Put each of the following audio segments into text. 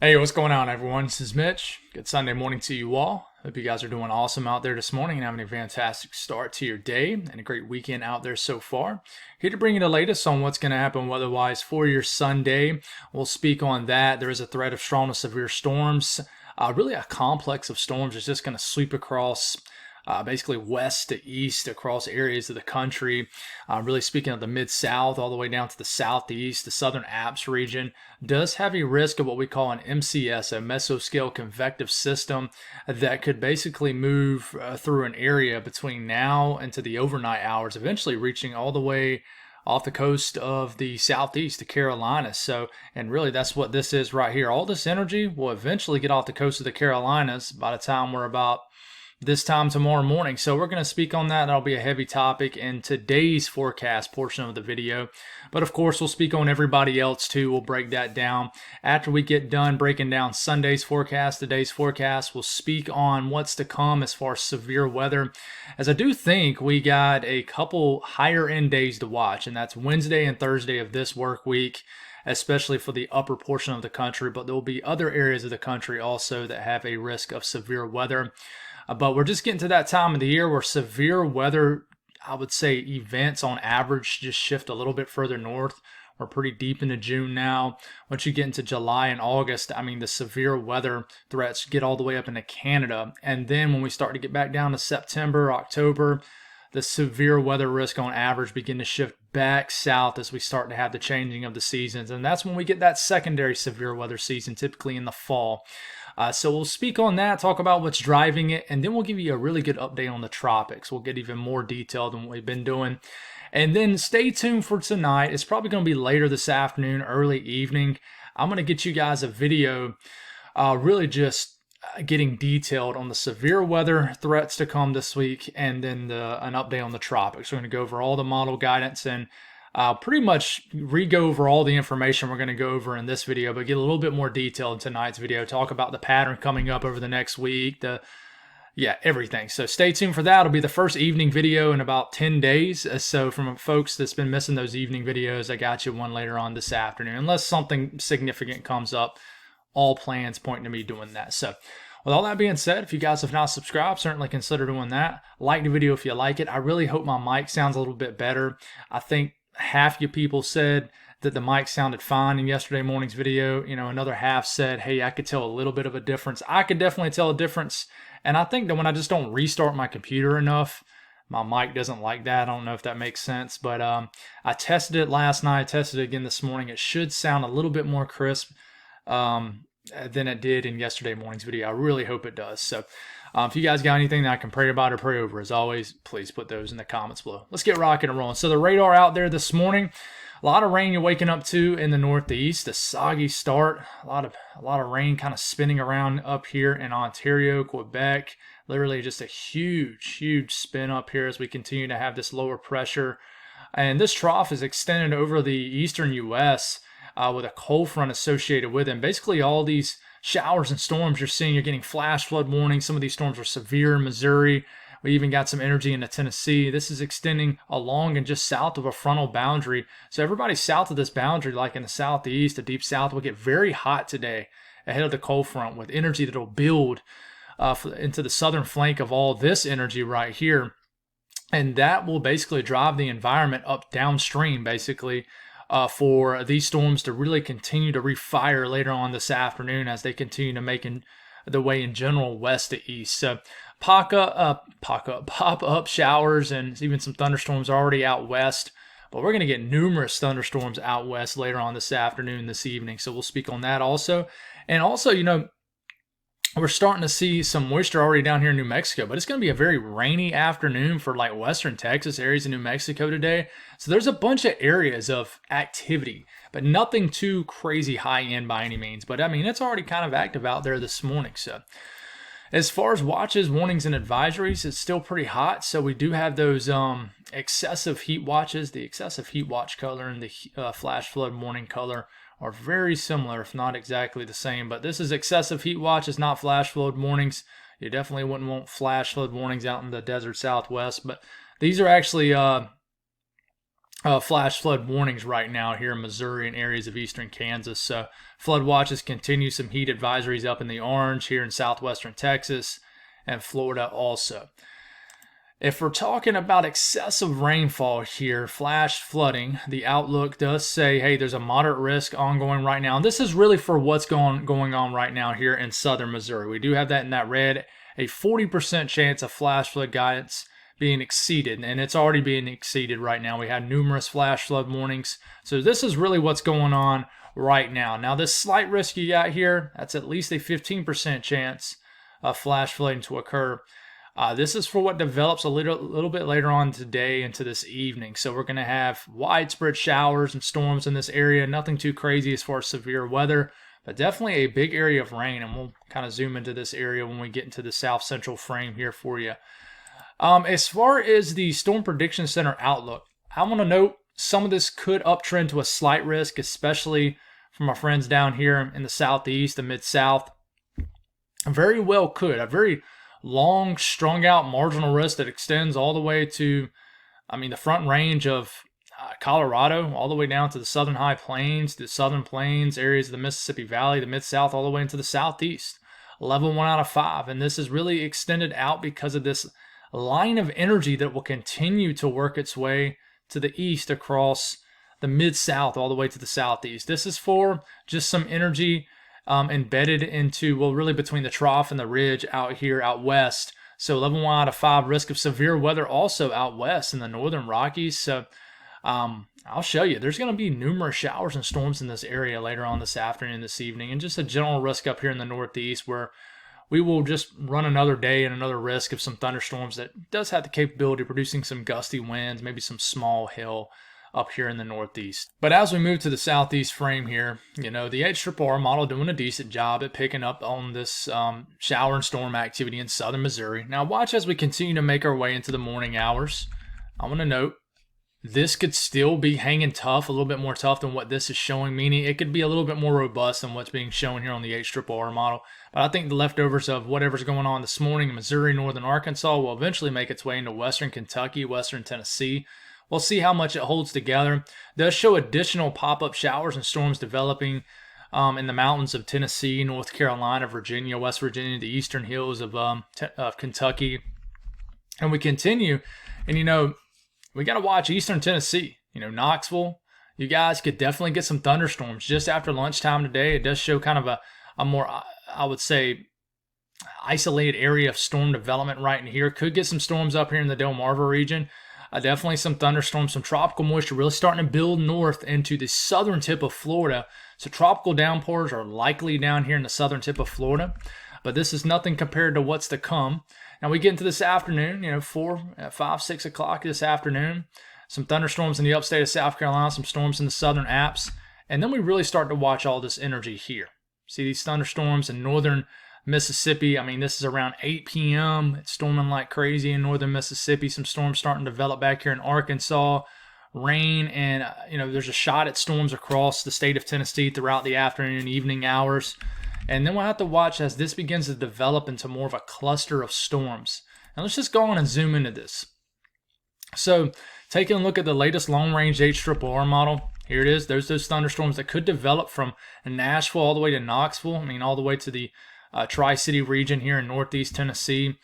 Hey, what's going on, everyone? This is Mitch. Good Sunday morning to you all. Hope you guys are doing awesome out there this morning and having a fantastic start to your day and a great weekend out there so far. Here to bring you the latest on what's going to happen weather-wise for your Sunday. We'll speak on that. There is a threat of strong to severe storms. Really a complex of storms is just going to sweep across basically west to east across areas of the country. Really speaking of the mid-south all the way down to the southeast, the southern Alps region does have a risk of what we call an MCS, a mesoscale convective system that could basically move through an area between now into the overnight hours, eventually reaching all the way off the coast of the southeast, the Carolinas. So, and really that's what this is right here. All this energy will eventually get off the coast of the Carolinas by the time we're about this time tomorrow morning. So we're going to speak on that. That'll be a heavy topic in today's forecast portion of the video. But of course, we'll speak on everybody else too. We'll break that down. After we get done breaking down Sunday's forecast, today's forecast, we'll speak on what's to come as far as severe weather. As I do think we got a couple higher end days to watch, and that's Wednesday and Thursday of this work week, especially for the upper portion of the country. But there will be other areas of the country also that have a risk of severe weather. But we're just getting to that time of the year where severe weather, I would say events on average just shift a little bit further north. We're pretty deep into June now. Once you get into July and August, I mean, the severe weather threats get all the way up into Canada. And then when we start to get back down to September, October, the severe weather risk on average begin to shift back south as we start to have the changing of the seasons. And that's when we get that secondary severe weather season, typically in the fall. So we'll speak on that, talk about what's driving it, and then we'll give you a really good update on the tropics. We'll get even more detailed than what we've been doing. And then stay tuned for tonight. It's probably going to be later this afternoon, early evening. I'm going to get you guys a video really just getting detailed on the severe weather threats to come this week, and then an update on the tropics. We're going to go over all the model guidance and pretty much re-go over all the information we're going to go over in this video, but get a little bit more detail in tonight's video. Talk about the pattern coming up over the next week, everything. So stay tuned for that. It'll be the first evening video in about 10 days. So from folks that's been missing those evening videos, I got you one later on this afternoon, unless something significant comes up. All plans pointing to me doing that. So with all that being said, if you guys have not subscribed, certainly consider doing that. Like the video if you like it. I really hope my mic sounds a little bit better. I think half you people said that the mic sounded fine in yesterday morning's video. Another half said, hey, I could tell a little bit of a difference. I could definitely tell a difference. And I think that when I just don't restart my computer enough, my mic doesn't like that. I don't know if that makes sense. But I tested it last night, tested it again this morning. It should sound a little bit more crisp than it did in yesterday morning's video. I really hope it does. So if you guys got anything that I can pray about or pray over, as always, please put those in the comments below. Let's get rocking and rolling. So the radar out there this morning, a lot of rain you're waking up to in the northeast. A soggy start, a lot of rain kind of spinning around up here in Ontario, Quebec. Literally just a huge spin up here as we continue to have this lower pressure. And this trough is extended over the eastern U.S. With a cold front associated with it. And basically all these showers and storms you're seeing, you're getting flash flood warnings. Some of these storms are severe in Missouri. We even got some energy into Tennessee. This is extending along and just south of a frontal boundary. So everybody south of this boundary, like in the southeast, the deep south, will get very hot today ahead of the cold front with energy that will build into the southern flank of all this energy right here. And that will basically drive the environment up downstream, basically, for these storms to really continue to refire later on this afternoon as they continue to make the way in general west to east. So pop up showers and even some thunderstorms already out west. But we're going to get numerous thunderstorms out west later on this afternoon, this evening. So we'll speak on that also. And also, we're starting to see some moisture already down here in New Mexico, but it's going to be a very rainy afternoon for like western Texas, areas of New Mexico today. So there's a bunch of areas of activity, but nothing too crazy high end by any means. But I mean, it's already kind of active out there this morning. So as far as watches, warnings, and advisories, it's still pretty hot. So we do have those excessive heat watches. The excessive heat watch color and the flash flood warning color are very similar, if not exactly the same. But this is excessive heat watches, not flash flood warnings. You definitely wouldn't want flash flood warnings out in the desert Southwest. But these are actually flash flood warnings right now here in Missouri and areas of eastern Kansas. So flood watches continue. Some heat advisories up in the orange here in southwestern Texas and Florida also. If we're talking about excessive rainfall here, flash flooding, the outlook does say, hey, there's a moderate risk ongoing right now. And this is really for what's going on right now here in southern Missouri. We do have that in that red, a 40% chance of flash flood guidance being exceeded, and it's already being exceeded right now. We had numerous flash flood warnings. So this is really what's going on right now. Now, this slight risk you got here, that's at least a 15% chance of flash flooding to occur. This is for what develops a little bit later on today into this evening. So we're going to have widespread showers and storms in this area. Nothing too crazy as far as severe weather, but definitely a big area of rain. And we'll kind of zoom into this area when we get into the south central frame here for you. As far as the Storm Prediction Center outlook, I want to note some of this could uptrend to a slight risk, especially from our friends down here in the southeast, the mid-south. Very well could. A very long, strung out marginal risk that extends all the way to, the front range of Colorado, all the way down to the southern high plains, the southern plains, areas of the Mississippi Valley, the mid-south, all the way into the southeast. Level 1 out of 5. And this is really extended out because of this line of energy that will continue to work its way to the east across the mid-south all the way to the southeast. This is for just some energy embedded into, really between the trough and the ridge out here out west. So level 1 out of 5, risk of severe weather also out west in the northern Rockies. So I'll show you, there's going to be numerous showers and storms in this area later on this afternoon, this evening, and just a general risk up here in the northeast where we will just run another day and another risk of some thunderstorms that does have the capability of producing some gusty winds, maybe some small hail up here in the northeast. But as we move to the southeast frame here, the HRRR model doing a decent job at picking up on this shower and storm activity in southern Missouri. Now watch as we continue to make our way into the morning hours. I want to note this could still be hanging tough, a little bit more tough than what this is showing, meaning it could be a little bit more robust than what's being shown here on the HRRR model. But I think the leftovers of whatever's going on this morning in Missouri, northern Arkansas will eventually make its way into western Kentucky, western Tennessee. We'll see how much it holds together. It does show additional pop-up showers and storms developing in the mountains of Tennessee, North Carolina, Virginia, West Virginia, the eastern hills of Kentucky. And we continue, and we got to watch eastern Tennessee. Knoxville, you guys could definitely get some thunderstorms just after lunchtime today. It does show kind of a more, I would say, isolated area of storm development right in here. Could get some storms up here in the Delmarva region. Definitely some thunderstorms, some tropical moisture really starting to build north into the southern tip of Florida. So tropical downpours are likely down here in the southern tip of Florida. But this is nothing compared to what's to come. Now we get into this afternoon, 5, 6 o'clock this afternoon. Some thunderstorms in the upstate of South Carolina, some storms in the southern Alps. And then we really start to watch all this energy here. See these thunderstorms in northern Mississippi. This is around 8 p.m. It's storming like crazy in northern Mississippi. Some storms starting to develop back here in Arkansas. Rain and, there's a shot at storms across the state of Tennessee throughout the afternoon and evening hours. And then we'll have to watch as this begins to develop into more of a cluster of storms. Now let's just go on and zoom into this. So taking a look at the latest long-range HRRR model, here it is. There's those thunderstorms that could develop from Nashville all the way to Knoxville. All the way to the Tri-City region here in northeast Tennessee.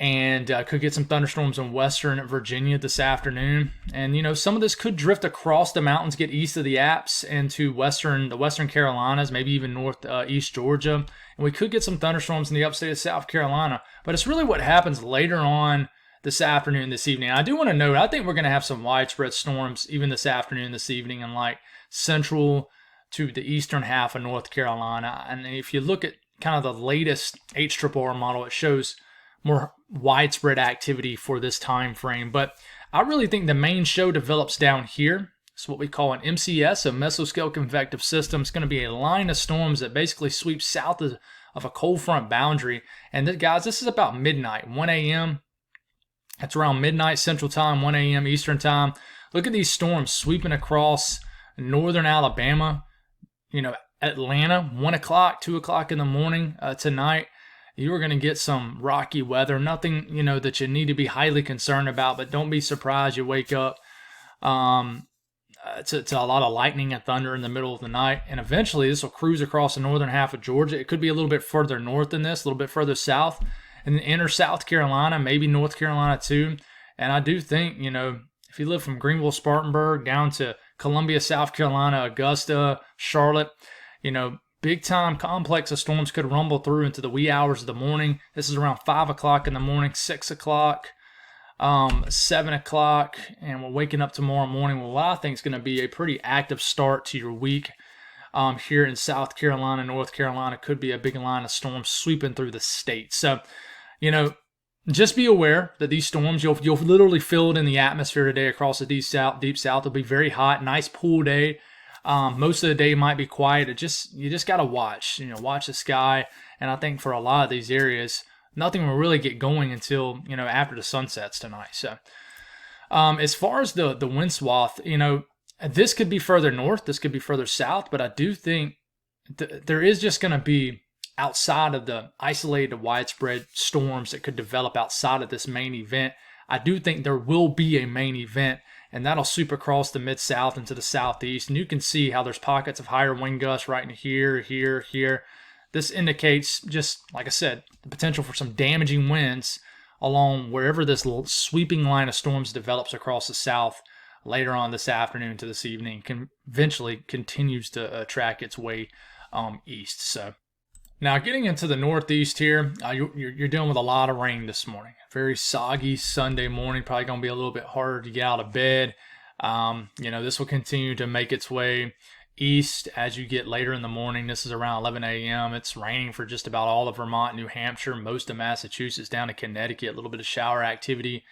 And could get some thunderstorms in western Virginia this afternoon. And, some of this could drift across the mountains, get east of the Alps into the western Carolinas, maybe even northeast Georgia. And we could get some thunderstorms in the upstate of South Carolina. But it's really what happens later on this afternoon, this evening. I do want to note, I think we're going to have some widespread storms even this afternoon, this evening, in like central to the eastern half of North Carolina. And if you look at kind of the latest HRRR model, it shows more widespread activity for this time frame. But I really think the main show develops down here. It's what we call an MCS, a mesoscale convective system. It's going to be a line of storms that basically sweeps south of a cold front boundary. And guys, this is about midnight, 1 a.m. It's around midnight Central Time, 1 a.m. Eastern Time. Look at these storms sweeping across northern Alabama, Atlanta, 1 o'clock, 2 o'clock in the morning tonight. You are going to get some rocky weather. Nothing, that you need to be highly concerned about, but don't be surprised you wake up to a lot of lightning and thunder in the middle of the night. And eventually this will cruise across the northern half of Georgia. It could be a little bit further north than this, a little bit further south, and then enter South Carolina, maybe North Carolina too. And I do think, if you live from Greenville, Spartanburg down to Columbia, South Carolina, Augusta, Charlotte, big time complex of storms could rumble through into the wee hours of the morning. This is around 5 o'clock in the morning, 6 o'clock, 7 o'clock, and we're waking up tomorrow morning with what I think is going to be a pretty active start to your week. Here in South Carolina, North Carolina, could be a big line of storms sweeping through the state. So, just be aware that these storms, you'll literally feel it in the atmosphere today across the deep south. It'll be very hot, nice pool day. Most of the day might be quiet. You just got to watch the sky. And I think for a lot of these areas, nothing will really get going until, after the sun sets tonight. So, as far as the wind swath, this could be further north, this could be further south, but I do think there is just going to be, outside of the isolated widespread storms that could develop outside of this main event, I do think there will be a main event, and that'll sweep across the mid-south into the southeast. And you can see how there's pockets of higher wind gusts right in here. This indicates, just like I said, the potential for some damaging winds along wherever this sweeping line of storms develops across the south later on this afternoon to this evening, eventually continues to track its way east. So now getting into the northeast here, you're dealing with a lot of rain this morning. Very soggy Sunday morning, probably going to be a little bit harder to get out of bed. This will continue to make its way east as you get later in the morning. This is around 11 a.m. It's raining for just about all of Vermont, New Hampshire, most of Massachusetts, down to Connecticut. A little bit of shower activity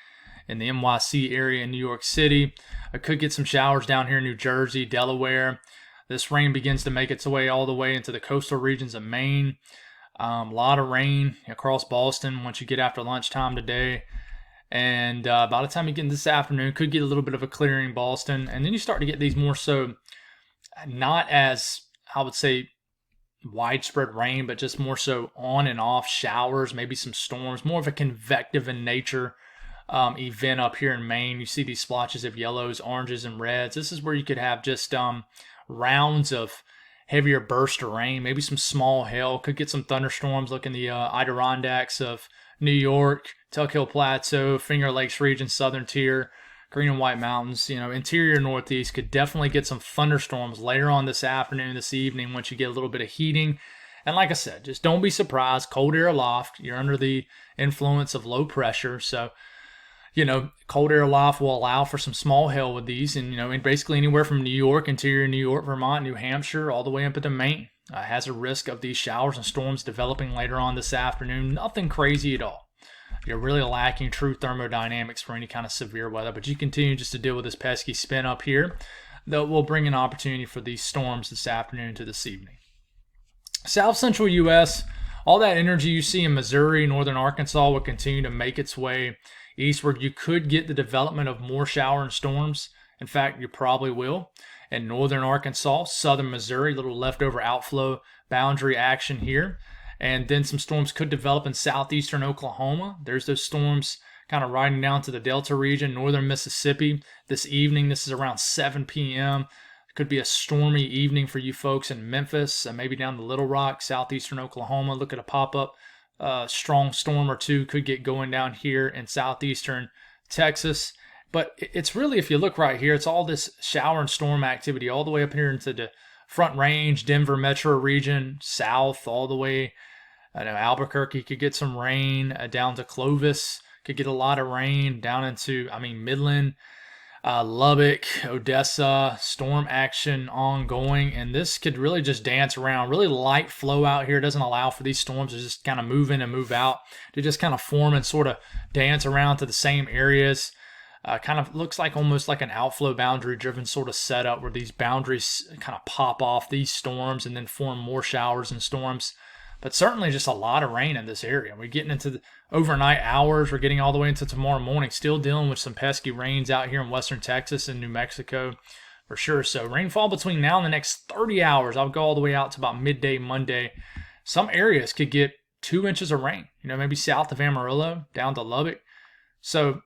in the NYC area in New York City. I could get some showers down here in New Jersey, Delaware. This rain begins to make its way all the way into the coastal regions of Maine. A lot of rain across Boston once you get after lunchtime today. And by the time you get in this afternoon, could get a little bit of a clearing in Boston. And then you start to get these more so, not as, I would say, widespread rain, but just more so on and off showers, maybe some storms, more of a convective in nature event up here in Maine. You see these splotches of yellows, oranges, and reds. This is where you could have just rounds of heavier burst of rain, maybe some small hail. Could get some thunderstorms. Look in the Adirondacks of New York, Tuck Hill Plateau, Finger Lakes region, southern tier, Green and White Mountains. Interior northeast could definitely get some thunderstorms later on this afternoon, this evening, once you get a little bit of heating. And like I said, just don't be surprised. Cold air aloft. You're under the influence of low pressure. So, cold air aloft will allow for some small hail with these. And, basically anywhere from New York, interior New York, Vermont, New Hampshire, all the way up into Maine has a risk of these showers and storms developing later on this afternoon. Nothing crazy at all. You're really lacking true thermodynamics for any kind of severe weather, but you continue just to deal with this pesky spin up here that will bring an opportunity for these storms this afternoon to this evening. South central U.S., all that energy you see in Missouri, northern Arkansas will continue to make its way eastward. You could get the development of more shower and storms. In fact, you probably will. In northern Arkansas, southern Missouri, little leftover outflow boundary action here. And then some storms could develop in southeastern Oklahoma. There's those storms kind of riding down to the Delta region, northern Mississippi. This evening, this is around 7 p.m. It could be a stormy evening for you folks in Memphis, maybe down to Little Rock, southeastern Oklahoma. Look at a pop-up strong storm or two could get going down here in southeastern Texas. But it's really, if you look right here, it's all this shower and storm activity all the way up here into the Front Range, Denver metro region, south all the way. Albuquerque could get some rain, down to Clovis could get a lot of rain, down into, Midland, Lubbock, Odessa, storm action ongoing. And this could really just dance around. Really light flow out here doesn't allow for these storms to just kind of move in and move out. They just kind of form and sort of dance around to the same areas. Kind of looks like almost like an outflow boundary driven sort of setup where these boundaries kind of pop off these storms and then form more showers and storms. But certainly just a lot of rain in this area. We're getting into the overnight hours. We're getting all the way into tomorrow morning. Still dealing with some pesky rains out here in western Texas and New Mexico for sure. So rainfall between now and the next 30 hours. I'll go all the way out to about midday Monday. Some areas could get 2 inches of rain. Maybe south of Amarillo down to Lubbock. So,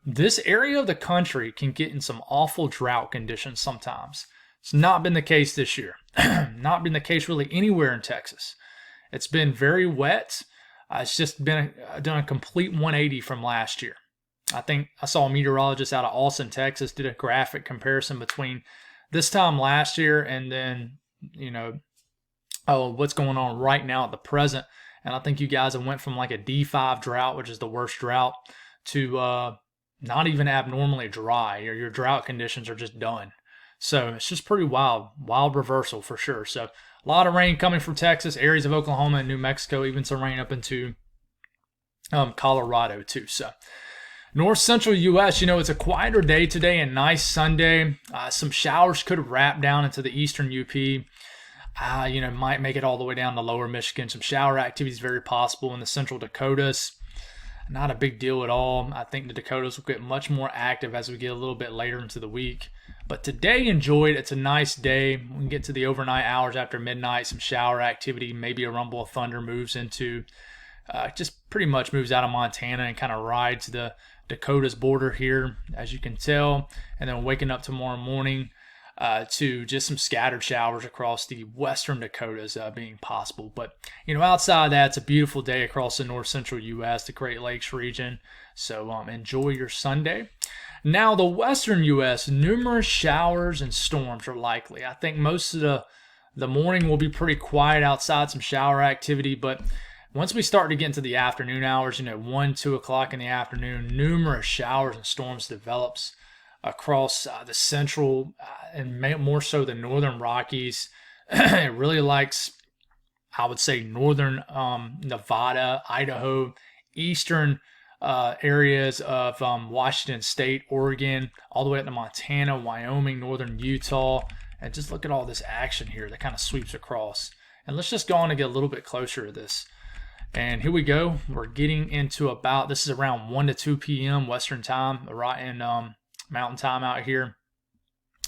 this area of the country can get in some awful drought conditions sometimes. It's not been the case this year. Not been the case really anywhere in Texas. It's been very wet. It's just been done a complete 180 from last year. I think I saw a meteorologist out of Austin, Texas, did a graphic comparison between this time last year and then, what's going on right now at the present. And I think you guys have went from like a D5 drought, which is the worst drought, to not even abnormally dry, or your drought conditions are just done. So it's just pretty wild reversal for sure. So a lot of rain coming from Texas, areas of Oklahoma and New Mexico, even some rain up into Colorado too. So north central U.S., it's a quieter day today and nice Sunday. Some showers could wrap down into the eastern UP. Might make it all the way down to lower Michigan. Some shower activity is very possible in the central Dakotas. Not a big deal at all. I think the Dakotas will get much more active as we get a little bit later into the week. But today, enjoyed. It's a nice day. We can get to the overnight hours after midnight. Some shower activity, maybe a rumble of thunder moves into, just pretty much moves out of Montana and kind of rides the Dakotas border here, as you can tell. And then waking up tomorrow morning to just some scattered showers across the western Dakotas being possible. But, outside of that, it's a beautiful day across the north central U.S., the Great Lakes region. So enjoy your Sunday. Now, the western U.S., numerous showers and storms are likely. I think most of the morning will be pretty quiet outside, some shower activity. But once we start to get into the afternoon hours, 1, 2 o'clock in the afternoon, numerous showers and storms develops across the central and more so the northern Rockies. It really likes, I would say, northern Nevada, Idaho, eastern areas of Washington State, Oregon, all the way up to Montana, Wyoming, northern Utah. And just look at all this action here that kind of sweeps across. And let's just go on and get a little bit closer to this. And here we go. We're getting into this is around 1 to 2 p.m. Western time, right in Mountain time out here.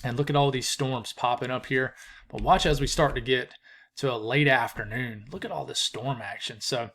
And look at all these storms popping up here. But watch as we start to get to a late afternoon. Look at all this storm action. So,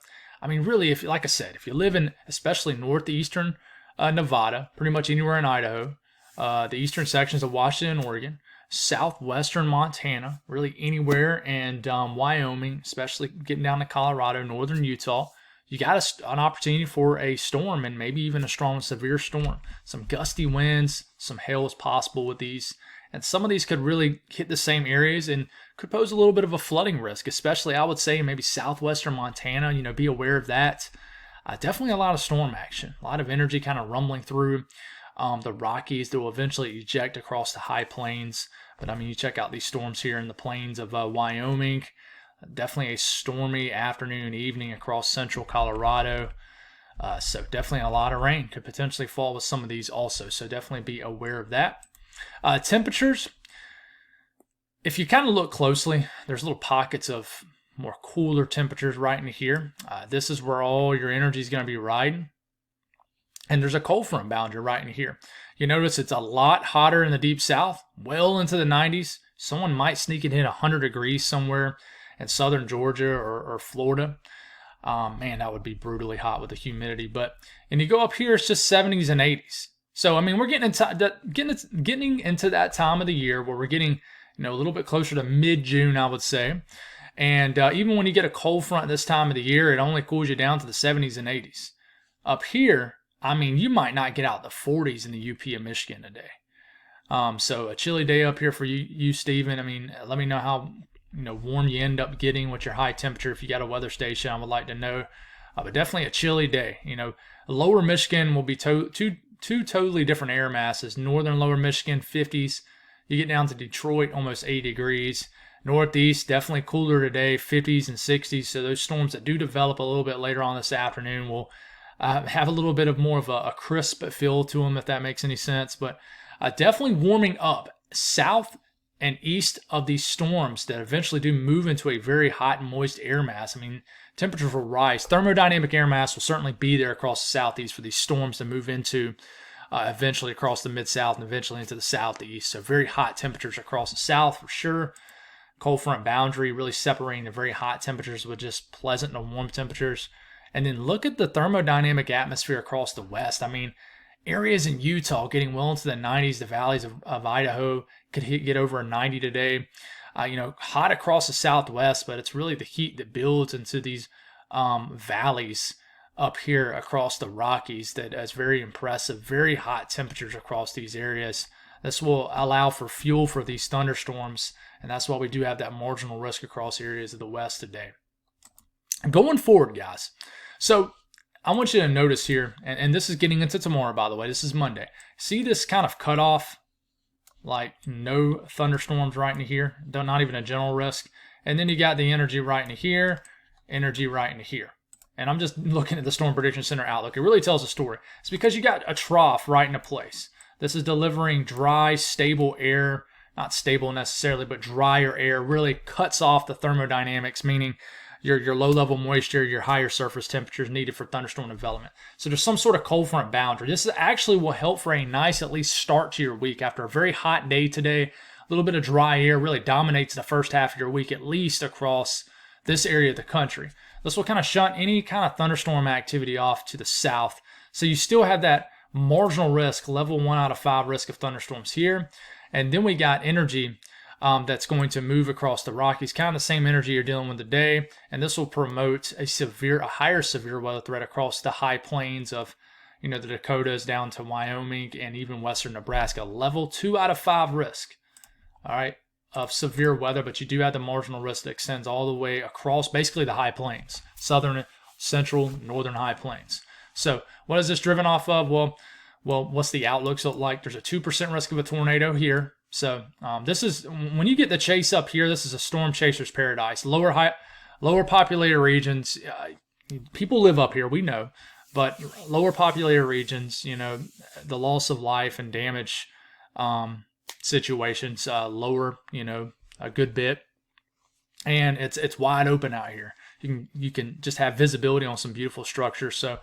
really, like I said, if you live in especially northeastern Nevada, pretty much anywhere in Idaho, the eastern sections of Washington and Oregon, southwestern Montana, really anywhere, and Wyoming, especially getting down to Colorado, northern Utah, you got an opportunity for a storm and maybe even a strong, severe storm. Some gusty winds, some hail is possible with these. And some of these could really hit the same areas and could pose a little bit of a flooding risk, especially, I would say, maybe southwestern Montana. Be aware of that. Definitely a lot of storm action, a lot of energy kind of rumbling through the Rockies that will eventually eject across the high plains. But, you check out these storms here in the plains of Wyoming. Definitely a stormy afternoon, evening across central Colorado. So definitely a lot of rain could potentially fall with some of these also. So definitely be aware of that. Temperatures, if you kind of look closely, there's little pockets of more cooler temperatures right in here. This is where all your energy is going to be riding. And there's a cold front boundary right in here. You notice it's a lot hotter in the deep south, well into the 90s. Someone might sneak and hit 100 degrees somewhere in southern Georgia or Florida. Man, that would be brutally hot with the humidity. And you go up here, it's just 70s and 80s. So, we're getting into that time of the year where we're getting, a little bit closer to mid-June, I would say. And even when you get a cold front this time of the year, it only cools you down to the 70s and 80s. Up here, you might not get out the 40s in the UP of Michigan today. So a chilly day up here for you, Steven. Let me know how warm you end up getting with your high temperature. If you got a weather station, I would like to know. But definitely a chilly day. Lower Michigan will be two totally different air masses. Northern lower Michigan, 50s. You get down to Detroit, almost 80 degrees. Northeast, definitely cooler today, 50s and 60s. So those storms that do develop a little bit later on this afternoon will have a little bit of more of a crisp feel to them, if that makes any sense. But definitely warming up south and east of these storms that eventually do move into a very hot and moist air mass. Temperatures will rise. Thermodynamic air mass will certainly be there across the southeast for these storms to move into eventually across the mid-south and eventually into the southeast. So very hot temperatures across the south for sure. Cold front boundary really separating the very hot temperatures with just pleasant and warm temperatures. And then look at the thermodynamic atmosphere across the west. Areas in Utah getting well into the 90s. The valleys of Idaho could get over a 90 today. Hot across the Southwest, but it's really the heat that builds into these valleys up here across the Rockies that is very impressive. Very hot temperatures across these areas. This will allow for fuel for these thunderstorms, and that's why we do have that marginal risk across areas of the West today. Going forward, guys, so I want you to notice here, and this is getting into tomorrow, by the way. This is Monday. See this kind of cutoff, like no thunderstorms right into here, not even a general risk. And then you got the energy right into here, energy right into here. And I'm just looking at the Storm Prediction Center outlook. It really tells a story. It's because you got a trough right into place. This is delivering dry, stable air, not stable necessarily, but drier air, really cuts off the thermodynamics, meaning your low-level moisture, your higher surface temperatures needed for thunderstorm development. So there's some sort of cold front boundary. This actually will help for a nice, at least, start to your week. After a very hot day today, a little bit of dry air really dominates the first half of your week, at least across this area of the country. This will kind of shunt any kind of thunderstorm activity off to the south. So you still have that marginal risk, level 1 out of 5 risk of thunderstorms here. And then we got energy that's going to move across the Rockies, kind of the same energy you're dealing with today, and this will promote a higher severe weather threat across the high plains of, the Dakotas down to Wyoming and even western Nebraska. Level 2 out of 5 risk, all right, of severe weather, but you do have the marginal risk that extends all the way across basically the high plains, southern, central, northern high plains. So what is this driven off of? Well, what's the outlook look like? There's a 2% risk of a tornado here. So this is, when you get the chase up here, this is a storm chaser's paradise. Lower populated regions, people live up here, we know, but lower populated regions, the loss of life and damage situations lower, a good bit, and it's wide open out here. You can just have visibility on some beautiful structures. So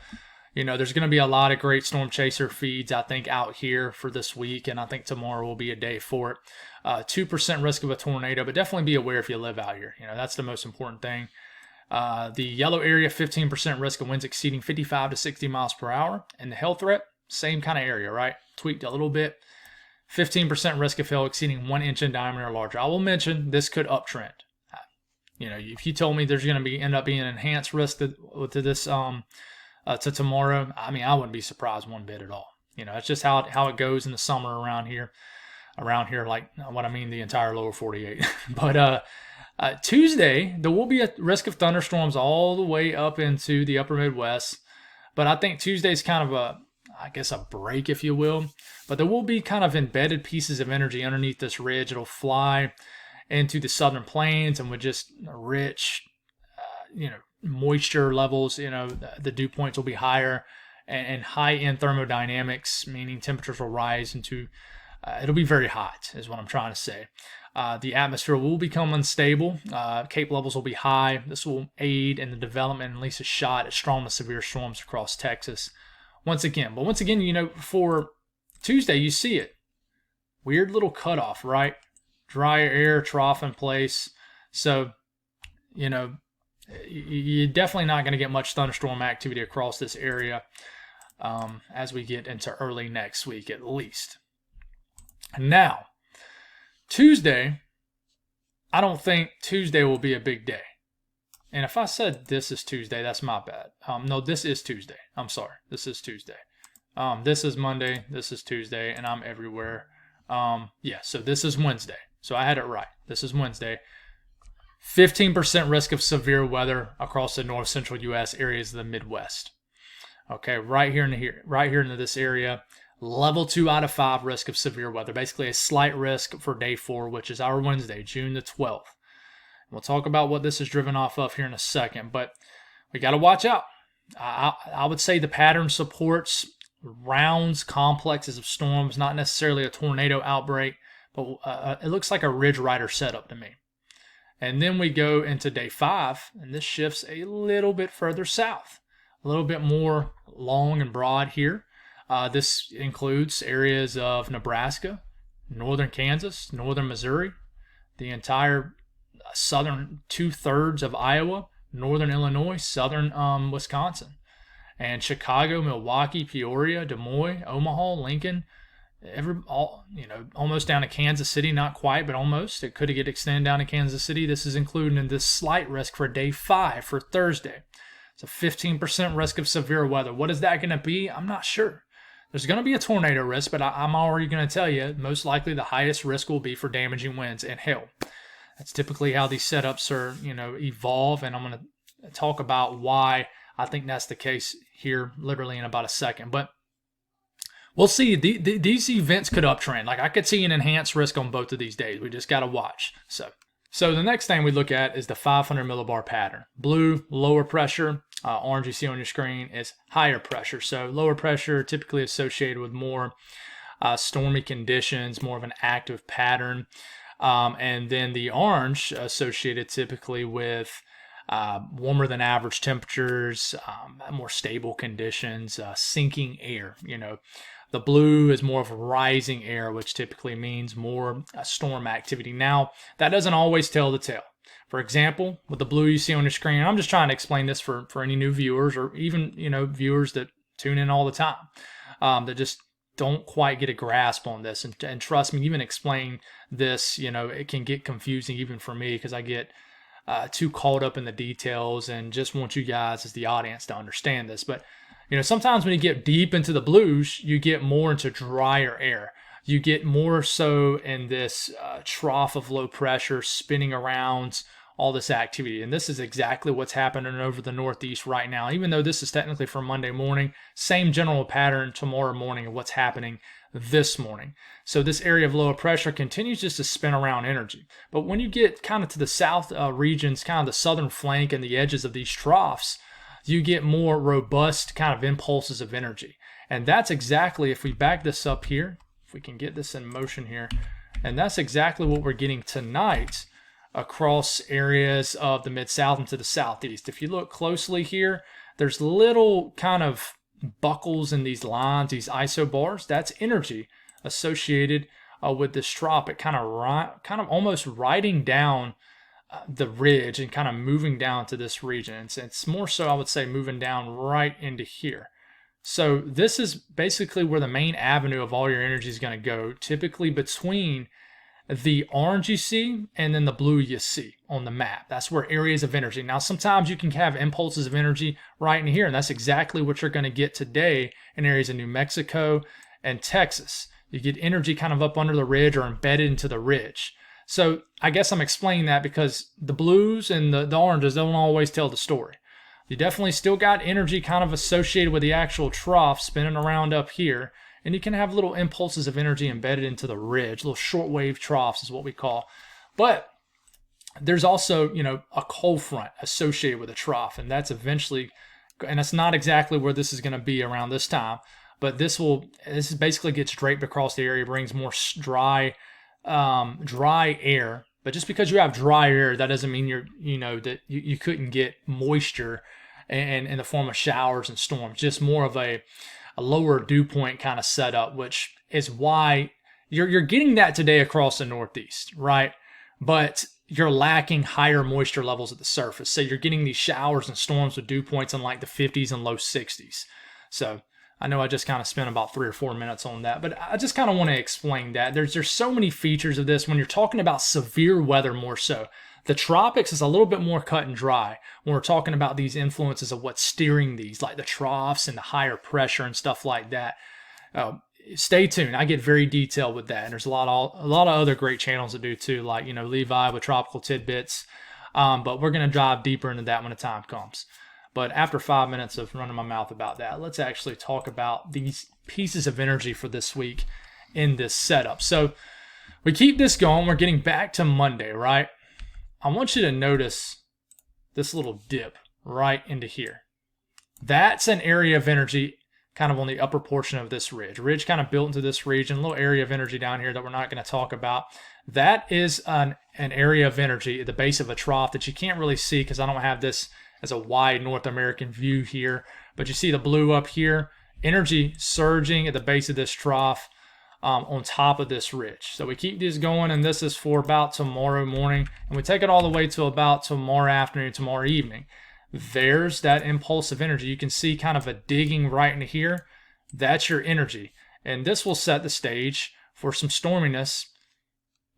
there's going to be a lot of great storm chaser feeds, I think, out here for this week, and I think tomorrow will be a day for it. 2% risk of a tornado, but definitely be aware if you live out here. That's the most important thing. The yellow area, 15% risk of winds exceeding 55 to 60 miles per hour. And the hail threat, same kind of area, right? Tweaked a little bit. 15% risk of hail exceeding 1 inch in diameter or larger. I will mention this could uptrend. If you told me there's going to end up being an enhanced risk to this to tomorrow, I wouldn't be surprised one bit at all. It's just how it goes in the summer around here, like what I mean, the entire lower 48. But Tuesday, there will be a risk of thunderstorms all the way up into the upper Midwest. But I think Tuesday's kind of a break, if you will. But there will be kind of embedded pieces of energy underneath this ridge. It'll fly into the southern plains and with just rich, moisture levels, the dew points will be higher and high in thermodynamics, meaning temperatures will rise into, it'll be very hot is what I'm trying to say. The atmosphere will become unstable. Cape levels will be high. This will aid in the development, at least a shot at strong to severe storms across Texas. Once again, for Tuesday, you see it. Weird little cutoff, right? Drier air, trough in place. So, you're definitely not going to get much thunderstorm activity across this area as we get into early next week, at least. Now, Tuesday, I don't think Tuesday will be a big day. And if I said this is Tuesday, that's my bad. No, this is Tuesday. I'm sorry. This is Tuesday. This is Monday. This is Tuesday, and I'm everywhere. So this is Wednesday. So I had it right. This is Wednesday. 15% risk of severe weather across the north central U.S. areas of the Midwest. Okay, right here into this area, level 2 out of 5 risk of severe weather. Basically a slight risk for day 4, which is our Wednesday, June the 12th. We'll talk about what this is driven off of here in a second, but we got to watch out. I would say the pattern supports rounds, complexes of storms, not necessarily a tornado outbreak, but it looks like a Ridge Rider setup to me. And then we go into day 5, and this shifts a little bit further south, a little bit more long and broad here. This includes areas of Nebraska, northern Kansas, northern Missouri, the entire southern 2/3 of Iowa, northern Illinois, southern Wisconsin. And Chicago, Milwaukee, Peoria, Des Moines, Omaha, Lincoln, almost down to Kansas City, not quite, but almost. It could get extended down to Kansas City. This is included in this slight risk for day 5 for Thursday. It's a 15% risk of severe weather. What is that going to be? I'm not sure. There's going to be a tornado risk, but I'm already going to tell you, most likely the highest risk will be for damaging winds and hail. That's typically how these setups are, evolve, and I'm going to talk about why I think that's the case here literally in about a second. But we'll see. These events could uptrend. Like, I could see an enhanced risk on both of these days. We just got to watch. So the next thing we look at is the 500 millibar pattern. Blue, lower pressure. Orange you see on your screen is higher pressure. So lower pressure typically associated with more stormy conditions, more of an active pattern. And then the orange associated typically with warmer than average temperatures, more stable conditions, sinking air. The blue is more of rising air, which typically means more storm activity. Now, that doesn't always tell the tale. For example, with the blue you see on your screen, I'm just trying to explain this for any new viewers or even, viewers that tune in all the time, that just don't quite get a grasp on this. And trust me, even explain this, it can get confusing even for me because I get too caught up in the details and just want you guys as the audience to understand this. But sometimes when you get deep into the blues, you get more into drier air. You get more so in this trough of low pressure spinning around, all this activity. And this is exactly what's happening over the Northeast right now. Even though this is technically for Monday morning, same general pattern tomorrow morning of what's happening this morning. So this area of lower pressure continues just to spin around energy. But when you get kind of to the south regions, kind of the southern flank and the edges of these troughs, you get more robust kind of impulses of energy. And that's exactly, if we back this up here, if we can get this in motion here, and that's exactly what we're getting tonight across areas of the Mid-South and to the Southeast. If you look closely here, there's little kind of buckles in these lines, these isobars. That's energy associated with this tropic, kind of almost riding down the ridge and kind of moving down to this region. It's more so, I would say, moving down right into here. So this is basically where the main avenue of all your energy is going to go, typically between the orange you see and then the blue you see on the map. That's where areas of energy. Now, sometimes you can have impulses of energy right in here, and that's exactly what you're going to get today in areas of New Mexico and Texas. You get energy kind of up under the ridge or embedded into the ridge. So I guess I'm explaining that because the blues and the oranges don't always tell the story. You definitely still got energy kind of associated with the actual trough spinning around up here. And you can have little impulses of energy embedded into the ridge, little shortwave troughs is what we call. But there's also, a cold front associated with a trough. And that's eventually, and that's not exactly where this is going to be around this time. But this basically gets draped across the area, brings more dry air. But just because you have dry air, that doesn't mean that you couldn't get moisture in the form of showers and storms. Just more of a lower dew point kind of setup, which is why you're getting that today across the Northeast, right? But you're lacking higher moisture levels at the surface. So you're getting these showers and storms with dew points in like the 50s and low 60s. So I know I just kind of spent about 3 or 4 minutes on that, but I just kind of want to explain that. There's so many features of this when you're talking about severe weather more so. The tropics is a little bit more cut and dry when we're talking about these influences of what's steering these, like the troughs and the higher pressure and stuff like that. Stay tuned. I get very detailed with that. And there's a lot of other great channels that do too, like, Levi with Tropical Tidbits. But we're going to dive deeper into that when the time comes. But after 5 minutes of running my mouth about that, let's actually talk about these pieces of energy for this week in this setup. So we keep this going. We're getting back to Monday, right? I want you to notice this little dip right into here. That's an area of energy kind of on the upper portion of this ridge. Ridge kind of built into this region, a little area of energy down here that we're not going to talk about. That is an area of energy at the base of a trough that you can't really see because I don't have this as a wide North American view here. But you see the blue up here, energy surging at the base of this trough on top of this ridge. So we keep this going, and this is for about tomorrow morning, and we take it all the way to about tomorrow afternoon, tomorrow evening. there's that impulse of energy. You can see kind of a digging right into here. That's your energy. And this will set the stage for some storminess,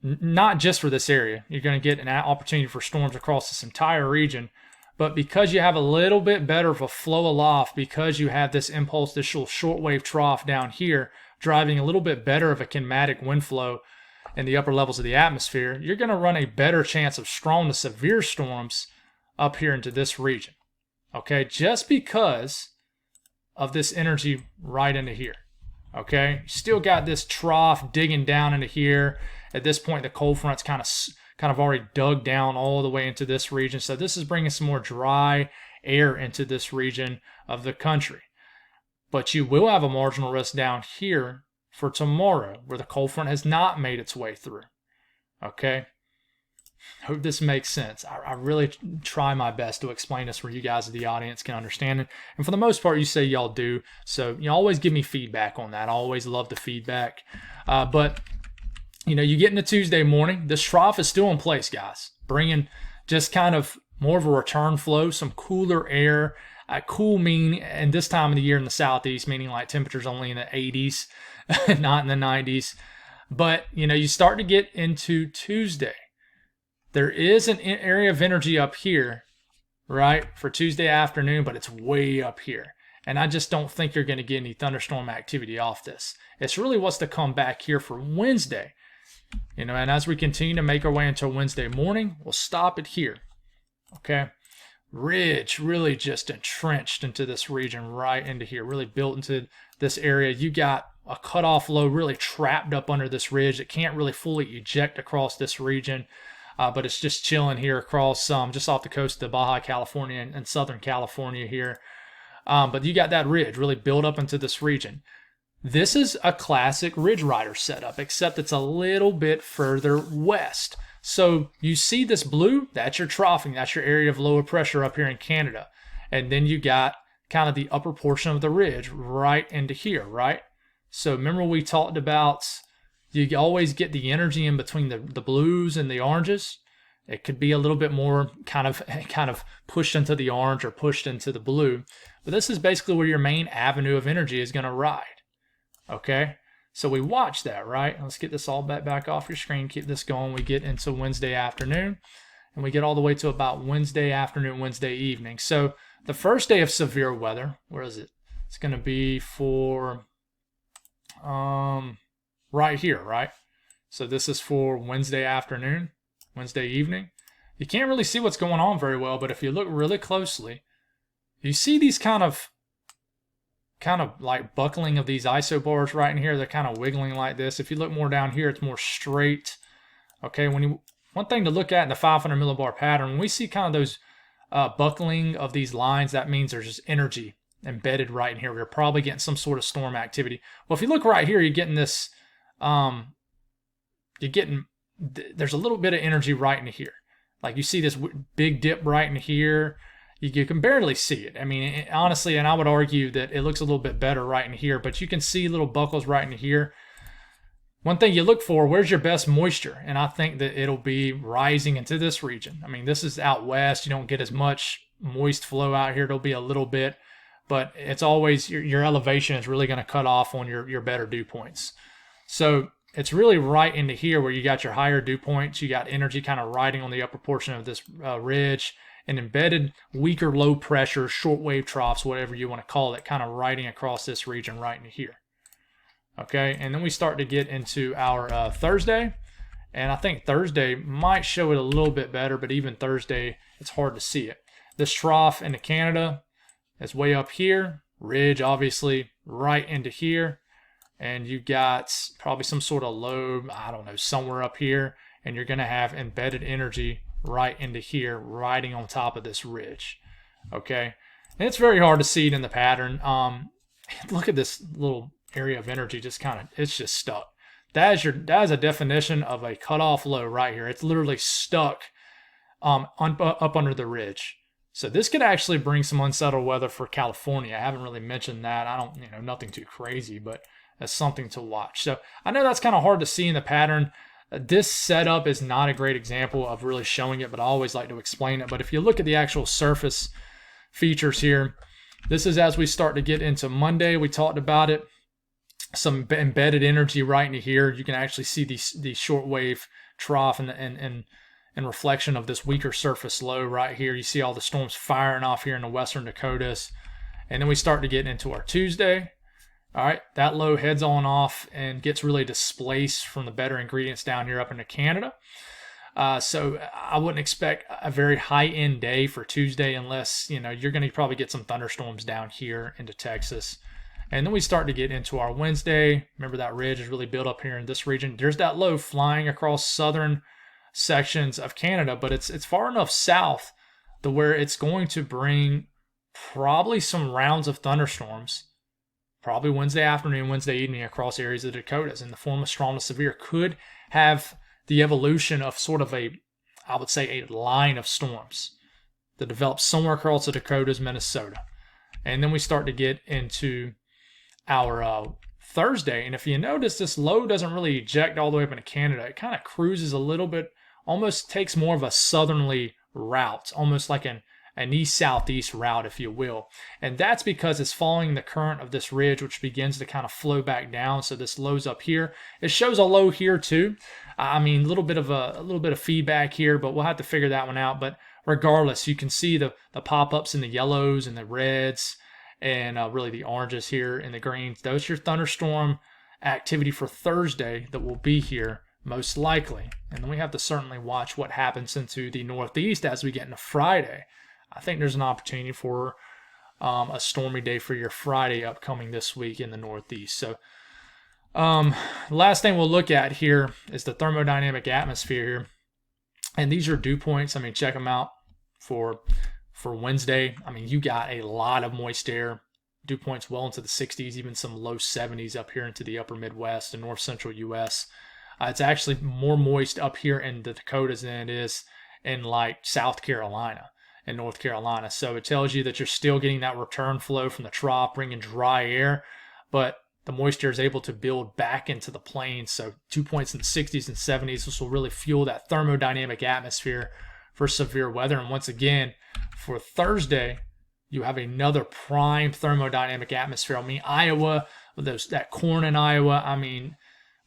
not just for this area. You're going to get an opportunity for storms across this entire region. But because you have a little bit better of a flow aloft, because you have this impulse, this little shortwave trough down here, driving a little bit better of a kinematic wind flow in the upper levels of the atmosphere, you're going to run a better chance of strong to severe storms up here into this region. Okay, just because of this energy right into here. Okay, still got this trough digging down into here. At this point, the cold front's kind of already dug down all the way into this region. So this is bringing some more dry air into this region of the country. But you will have a marginal risk down here for tomorrow, where the cold front has not made its way through. Okay, hope this makes sense. I really try my best to explain this where you guys, the audience, can understand it. And for the most part, you say y'all do. So you always give me feedback on that. I always love the feedback. But you know, you get into Tuesday morning, this trough is still in place, guys, bringing just kind of more of a return flow, some cooler air. Cool mean, and this time of the year in the southeast, meaning like temperatures only in the 80s, not in the 90s. But, you know, you start to get into Tuesday. There is an area of energy up here, right, for Tuesday afternoon, but it's way up here. And I just don't think you're going to get any thunderstorm activity off this. It's really what's to come back here for Wednesday. You know, and as we continue to make our way until Wednesday morning, we'll stop it here. Okay. Ridge really just entrenched into this region right into here, really built into this area. You got a cutoff low really trapped up under this ridge. It can't really fully eject across this region, but it's just chilling here across just off the coast of Baja California and Southern California here. But you got that ridge really built up into this region. This is a classic Ridge Rider setup, except it's a little bit further west. So you see this blue, that's your troughing, that's your area of lower pressure up here in Canada. And then you got kind of the upper portion of the ridge right into here, right? So remember we talked about you always get the energy in between the blues and the oranges. It could be a little bit more kind of pushed into the orange or pushed into the blue. But this is basically where your main avenue of energy is going to ride. Okay? So we watch that, right? Let's get this all back off your screen. Keep this going. We get into Wednesday afternoon, and we get all the way to about Wednesday afternoon, Wednesday evening. So the first day of severe weather, where is it? It's going to be for right here, right? So this is for Wednesday afternoon, Wednesday evening. You can't really see what's going on very well, but if you look really closely, you see these kind of like buckling of these isobars right in here. They're kind of wiggling like this. If you look more down here, it's more straight. Okay, one thing to look at in the 500 millibar pattern, when we see kind of those buckling of ththese lines, that means there's just energy embedded right in here. We're probably getting some sort of storm activity. Well, if you look right here, you're getting this, there's a little bit of energy right into here. Like you see this big dip right in here. You can barely see it. I mean, honestly, and I would argue that it looks a little bit better right in here, but you can see little buckles right in here. One thing you look for, where's your best moisture? And I think that it'll be rising into this region. I mean, this is out west. You don't get as much moist flow out here. It'll be a little bit, but it's always, your elevation is really going to cut off on your better dew points. So it's really right into here where you got your higher dew points. You got energy kind of riding on the upper portion of this ridge, and embedded weaker low pressure, shortwave troughs, whatever you want to call it, kind of riding across this region right into here. Okay, and then we start to get into our Thursday, and I think Thursday might show it a little bit better, but even Thursday, it's hard to see it. This trough into Canada is way up here, ridge obviously right into here, and you got probably some sort of low, I don't know, somewhere up here, and you're going to have embedded energy right into here, riding on top of this ridge. Okay, and it's very hard to see it in the pattern. Look at this little area of energy, just kind of, it's just stuck. That is a definition of a cutoff low right here. It's literally stuck up under the ridge. So this could actually bring some unsettled weather for California. I haven't really mentioned that. I don't, nothing too crazy, but that's something to watch. So I know that's kind of hard to see in the pattern. This setup is not a great example of really showing it, but I always like to explain it. But if you look at the actual surface features here. This is as we start to get into Monday. We talked about it. Some embedded energy right into here. You can actually see the shortwave trough and reflection of this weaker surface low right here. You see all the storms firing off here in the western Dakotas. And then we start to get into our Tuesday. All right, that low heads on off and gets really displaced from the better ingredients down here up into Canada. So I wouldn't expect a very high-end day for Tuesday unless, you're going to probably get some thunderstorms down here into Texas. And then we start to get into our Wednesday. Remember that ridge is really built up here in this region. There's that low flying across southern sections of Canada, but it's far enough south to where it's going to bring probably some rounds of thunderstorms, probably Wednesday afternoon, Wednesday evening across areas of the Dakotas in the form of strong to severe. Could have the evolution of sort of a line of storms that develops somewhere across the Dakotas, Minnesota. And then we start to get into our Thursday. And if you notice, this low doesn't really eject all the way up into Canada. It kind of cruises a little bit, almost takes more of a southerly route, almost like an east-southeast route, if you will. And that's because it's following the current of this ridge, which begins to kind of flow back down. So this low's up here. It shows a low here too. I mean, a little bit of feedback here, but we'll have to figure that one out. But regardless, you can see the pop-ups in the yellows and the reds and really the oranges here and the greens. Those are your thunderstorm activity for Thursday that will be here most likely. And then we have to certainly watch what happens into the northeast as we get into Friday. I think there's an opportunity for a stormy day for your Friday upcoming this week in the northeast. So last thing we'll look at here is the thermodynamic atmosphere here. And these are dew points. I mean, check them out for Wednesday. I mean, you got a lot of moist air. Dew points well into the 60s, even some low 70s up here into the upper Midwest and north central U.S. It's actually more moist up here in the Dakotas than it is in like South Carolina and North Carolina. So it tells you that you're still getting that return flow from the trough, bringing dry air, but the moisture is able to build back into the plains. So 2 points in the 60s and 70s. This will really fuel that thermodynamic atmosphere for severe weather. And once again, for Thursday, you have another prime thermodynamic atmosphere. I mean, Iowa, that corn in Iowa, I mean,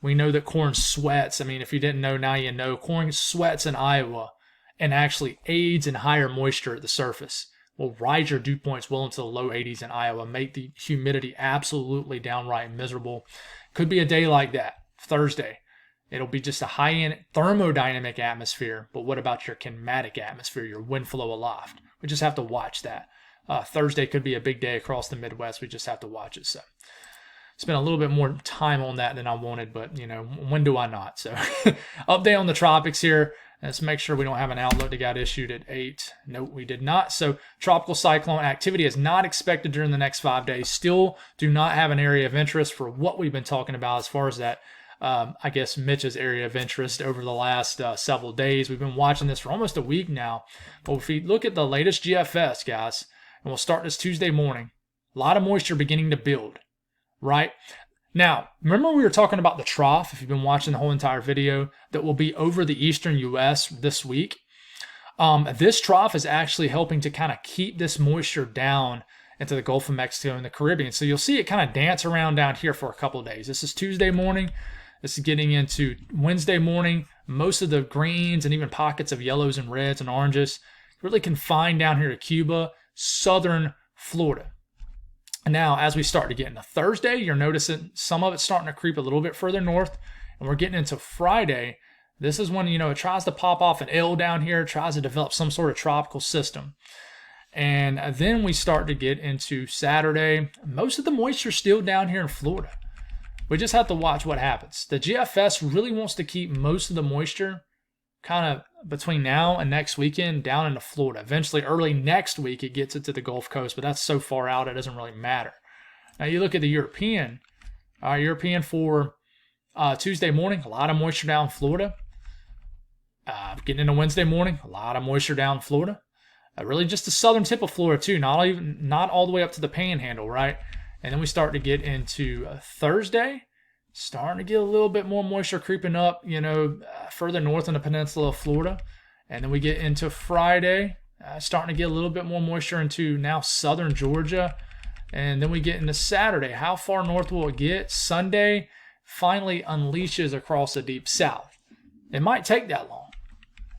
we know that corn sweats. I mean, if you didn't know, now you know. Corn sweats in Iowa and actually aids in higher moisture at the surface. Will rise your dew points well into the low 80s in Iowa, make the humidity absolutely downright miserable. Could be a day like that, Thursday. It'll be just a high-end thermodynamic atmosphere, but what about your kinematic atmosphere, your wind flow aloft? We just have to watch that. Thursday could be a big day across the Midwest. We just have to watch it. So spent a little bit more time on that than I wanted, but, when do I not? So update on the tropics here. Let's make sure we don't have an outlook that got issued at 8. Nope, we did not. So tropical cyclone activity is not expected during the next 5 days. Still do not have an area of interest for what we've been talking about as far as that, I guess, Mitch's area of interest over the last several days. We've been watching this for almost a week now. But if we look at the latest GFS, guys, and we'll start this Tuesday morning, a lot of moisture beginning to build, right? Now, remember we were talking about the trough, if you've been watching the whole entire video, that will be over the eastern U.S. this week. This trough is actually helping to kind of keep this moisture down into the Gulf of Mexico and the Caribbean. So you'll see it kind of dance around down here for a couple of days. This is Tuesday morning. This is getting into Wednesday morning. Most of the greens and even pockets of yellows and reds and oranges really confined down here to Cuba, southern Florida. Now, as we start to get into Thursday, you're noticing some of it starting to creep a little bit further north, and we're getting into Friday. This is when, it tries to pop off an L down here, tries to develop some sort of tropical system. And then we start to get into Saturday. Most of the moisture is still down here in Florida. We just have to watch what happens. The GFS really wants to keep most of the moisture kind of between now and next weekend down into Florida. Eventually, early next week, it gets it to the Gulf Coast, but that's so far out, it doesn't really matter. Now, you look at the European for Tuesday morning, a lot of moisture down in Florida. Getting into Wednesday morning, a lot of moisture down in Florida. Really just the southern tip of Florida, too, not all the way up to the panhandle, right? And then we start to get into Thursday. Starting to get a little bit more moisture creeping up, further north in the peninsula of Florida. And then we get into Friday. starting to get a little bit more moisture into now southern Georgia. And then we get into Saturday. How far north will it get? Sunday finally unleashes across the deep south. It might take that long.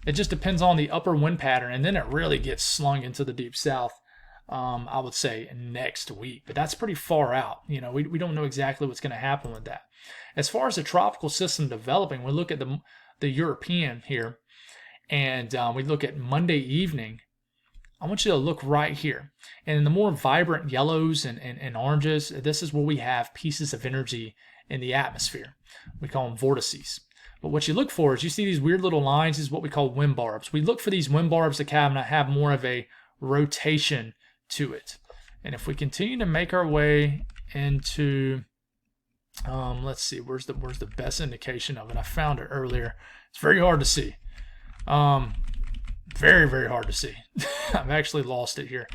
It just depends on the upper wind pattern, and then it really gets slung into the deep south, I would say, next week. But that's pretty far out. You know, we don't know exactly what's going to happen with that. As far as the tropical system developing, we look at the European here, and we look at Monday evening. I want you to look right here. And in the more vibrant yellows and oranges, this is where we have pieces of energy in the atmosphere. We call them vortices. But what you look for is you see these weird little lines is what we call wind barbs. We look for these wind barbs to kind of have more of a rotation to it. And if we continue to make our way into, let's see, where's the best indication of it? I found it earlier. It's very hard to see. Very, very hard to see. I've actually lost it here.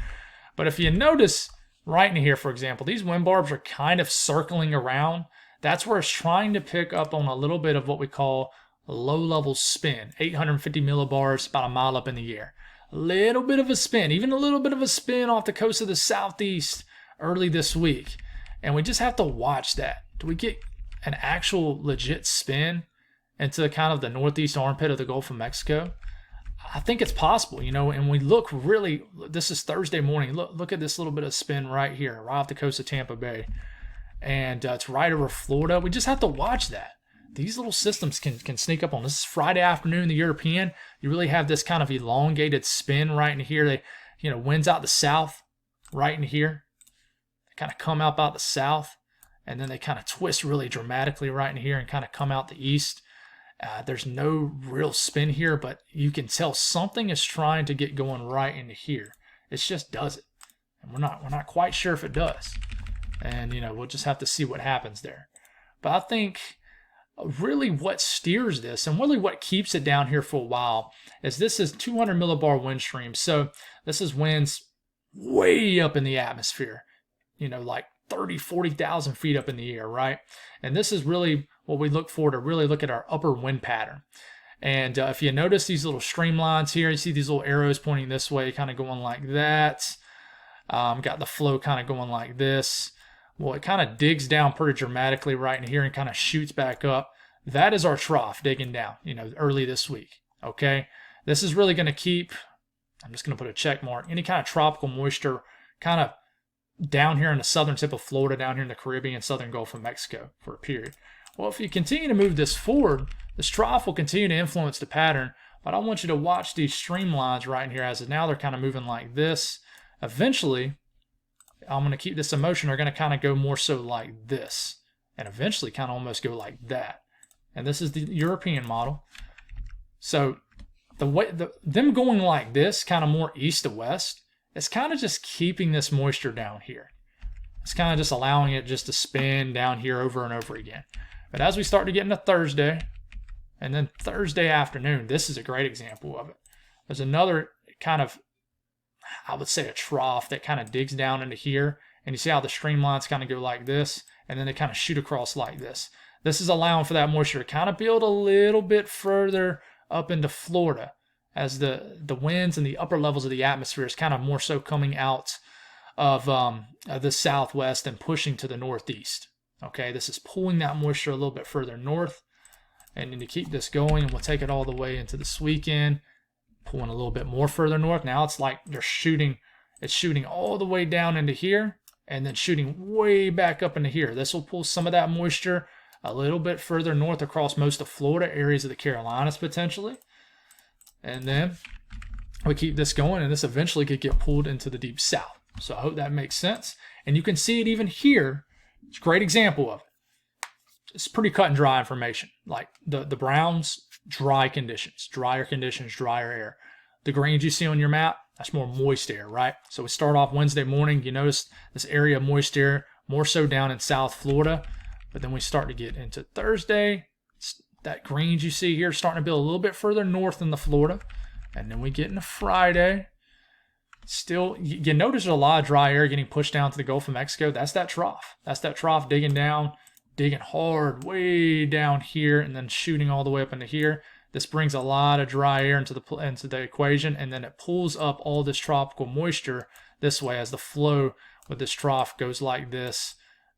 But if you notice right in here, for example, these wind barbs are kind of circling around. That's where it's trying to pick up on a little bit of what we call a low-level spin, 850 millibars, about a mile up in the air. A little bit of a spin, even a little bit of a spin off the coast of the southeast early this week. And we just have to watch that. Do we get an actual legit spin into kind of the northeast armpit of the Gulf of Mexico? I think it's possible, you know, and we look really, this is Thursday morning. Look at this little bit of spin right here, right off the coast of Tampa Bay. And it's right over Florida. We just have to watch that. These little systems can sneak up on. This is Friday afternoon, the European. You really have this kind of elongated spin right in here. They, you know, winds out the south right in here. They kind of come out the south, and then they kind of twist really dramatically right in here and kind of come out the east. There's no real spin here, but you can tell something is trying to get going right into here. It just does it. And we're not quite sure if it does. And, you know, we'll just have to see what happens there. But I think really what steers this and really what keeps it down here for a while is this is 200 millibar wind stream. So this is winds way up in the atmosphere, you know, like 30, 40,000 feet up in the air, right? And this is really what we look for to really look at our upper wind pattern. And if you notice these little streamlines here, you see these little arrows pointing this way, kind of going like that. Got the flow kind of going like this. Well, it kind of digs down pretty dramatically right in here and kind of shoots back up. That is our trough digging down, you know, early this week, okay? This is really going to keep, I'm just going to put a check mark, any kind of tropical moisture kind of down here in the southern tip of Florida, down here in the Caribbean, southern Gulf of Mexico for a period. Well, if you continue to move this forward, this trough will continue to influence the pattern, but I want you to watch these streamlines right in here as now they're kind of moving like this. Eventually, I'm going to keep this in motion. They're going to kind of go more so like this and eventually kind of almost go like that. And this is the European model. So the way them going like this, kind of more east to west, it's kind of just keeping this moisture down here. It's kind of just allowing it just to spin down here over and over again. But as we start to get into Thursday, and then Thursday afternoon, this is a great example of it. There's another kind of, I would say, a trough that kind of digs down into here. And you see how the streamlines kind of go like this, and then they kind of shoot across like this. This is allowing for that moisture to kind of build a little bit further up into Florida as the winds and the upper levels of the atmosphere is kind of more so coming out of the southwest and pushing to the northeast. Okay, this is pulling that moisture a little bit further north. And then to keep this going, and we'll take it all the way into this weekend, pulling a little bit more further north. Now it's like it's shooting all the way down into here and then shooting way back up into here. This will pull some of that moisture a little bit further north across most of Florida, areas of the Carolinas potentially. And then we keep this going, and this eventually could get pulled into the deep south. So I hope that makes sense. And you can see it even here. It's a great example of it. It's pretty cut and dry information. Like the browns, dry conditions, drier air. The greens you see on your map, that's more moist air, right? So we start off Wednesday morning. You notice this area of moist air, more so down in South Florida. But then we start to get into Thursday. That greens you see here starting to build a little bit further north in the Florida. And then we get into Friday. Still, you notice there's a lot of dry air getting pushed down to the Gulf of Mexico. That's that trough. That's that trough digging down, digging hard way down here, and then shooting all the way up into here. This brings a lot of dry air into the equation, and then it pulls up all this tropical moisture this way as the flow with this trough goes like this.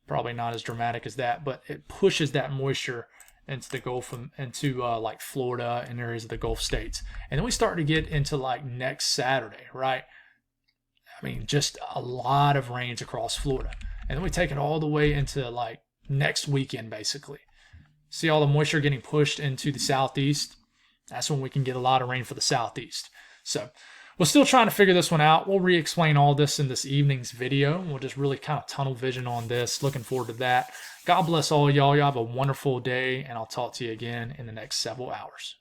Probably not as dramatic as that, but it pushes that moisture into the Gulf, into like Florida and areas of the Gulf states. And then we start to get into like next Saturday, right? I mean, just a lot of rains across Florida. And then we take it all the way into like next weekend, basically. See all the moisture getting pushed into the southeast? That's when we can get a lot of rain for the southeast. So we're still trying to figure this one out. We'll re-explain all this in this evening's video. We'll just really kind of tunnel vision on this. Looking forward to that. God bless all y'all. Y'all have a wonderful day, and I'll talk to you again in the next several hours.